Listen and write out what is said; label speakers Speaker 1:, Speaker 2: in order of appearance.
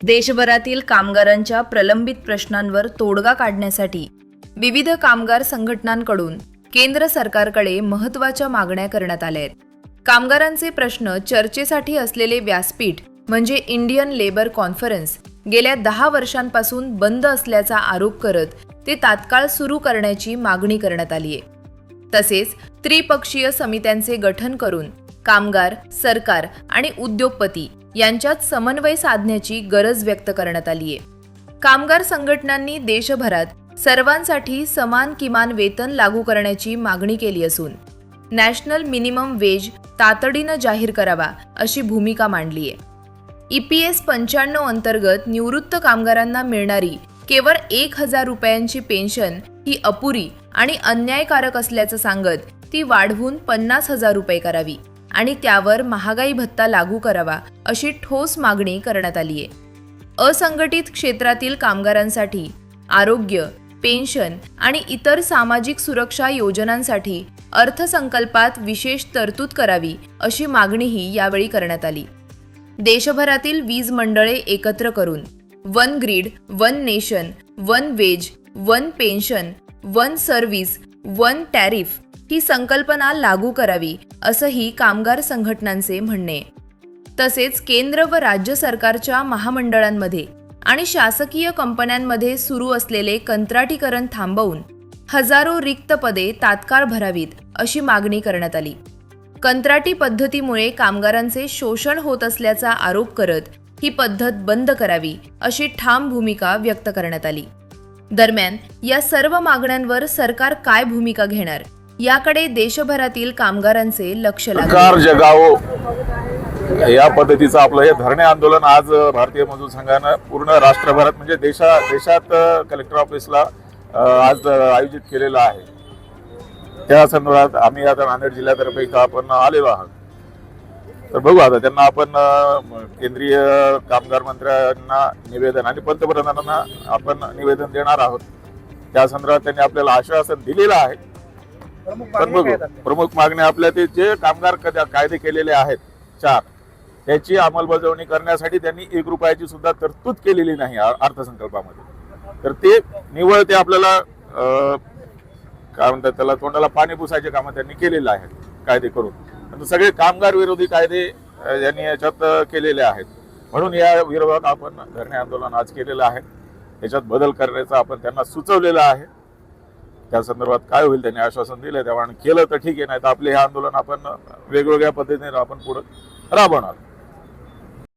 Speaker 1: देशभरातील कामगारांच्या प्रलंबित प्रश्नांवर तोडगा काढण्यासाठी विविध कामगार संघटनांकडून केंद्र सरकारकडे महत्त्वाच्या मागण्या करण्यात आल्या आहेत. कामगारांचे प्रश्न चर्चेसाठी असलेले व्यासपीठ म्हणजे इंडियन लेबर कॉन्फरन्स गेल्या 10 वर्षांपासून बंद असल्याचा आरोप करत ते तात्काळ सुरू करण्याची मागणी करण्यात आली आहे. तसेच त्रिपक्षीय समित्यांचे गठन करून कामगार, सरकार आणि उद्योगपती यांच्यात समन्वय साधण्याची गरज व्यक्त करण्यात आली आहे. कामगार संघटनांनी देशभरात सर्वांसाठी समान किमान वेतन लागू करण्याची मागणी केली असून नॅशनल मिनिमम वेज तातडीनं जाहीर करावा अशी भूमिका मांडली आहे. EPS 95 अंतर्गत निवृत्त कामगारांना मिळणारी केवळ 1000 रुपयांची पेन्शन ही अपुरी आणि अन्यायकारक असल्याचं सांगत ती वाढवून 50,000 रुपये करावी आणि त्यावर महागाई भत्ता लागू करावा अशी ठोस मागणी करण्यात आली आहे. असंघटित क्षेत्रातील कामगारांसाठी आरोग्य, पेन्शन आणि इतर सामाजिक सुरक्षा योजनांसाठी अर्थसंकल्पात विशेष तरतूद करावी अशी मागणीही यावेळी करण्यात आली. देशभरातील वीज मंडळे एकत्र करून one grid, one nation, one wage, one pension, one service, one tariff ही संकल्पना लागू करावी असंही कामगार संघटनांचे म्हणणे आहे. तसेच केंद्र व राज्य सरकारच्या महामंडळांमध्ये आणि शासकीय कंपन्यांमध्ये सुरू असलेले कंत्राटीकरण थांबवून हजारो रिक्त पदे तात्काळ भरावीत अशी मागणी करण्यात आली. कंत्राटी पद्धतीमुळे कामगारांचे शोषण होत असल्याचा आरोप करत ही पद्धत बंद करावी अशी ठाम भूमिका व्यक्त करण्यात आली. दरम्यान या सर्व मागण्यांवर सरकार काय भूमिका घेणार याकडे देशभरातील कामगारांचे लक्ष लागले.
Speaker 2: जगावो या पद्धतीचं आपलं हे धरणे आंदोलन आज भारतीय मजूर संघानं पूर्ण राष्ट्रभरात म्हणजे देशात कलेक्टर ऑफिसला आज आयोजित केलेलं आहे. त्या संदर्भात आम्ही आता नांदेड जिल्ह्यातर्फे इथं आपण आलेलो आहोत. तर बघू आता त्यांना आपण केंद्रीय कामगार मंत्र्यांना निवेदन आणि पंतप्रधानांना आपण निवेदन देणार आहोत. त्या संदर्भात त्यांनी आपल्याला आश्वासन दिलेलं आहे. पण बघू प्रमुख मागण्या आपल्या ते जे कामगार कायदे केलेले आहेत 4 त्याची अंमलबजावणी करण्यासाठी त्यांनी 1 रुपयाची सुद्धा तरतूद केलेली नाही अर्थसंकल्पामध्ये. तर ते निव्वळ ते आपल्याला काय म्हणतात त्याला तोंडाला पाणी पुसायचे कामं त्यांनी केलेलं आहे कायदे करून. सगळे कामगार विरोधी कायदे यांनी याच्यात केलेले आहेत. म्हणून या विरोधात आपण धरणे आंदोलन आज केलेलं आहे. याच्यात बदल करण्याचं आपण त्यांना सुचवलेलं आहे. त्या संदर्भात काय होईल त्यांनी आश्वासन दिलं तेव्हा केलं तर ठीक आहे, नाही तर आपले हे आंदोलन आपण वेगवेगळ्या पद्धतीने आपण पुढे राबवणार.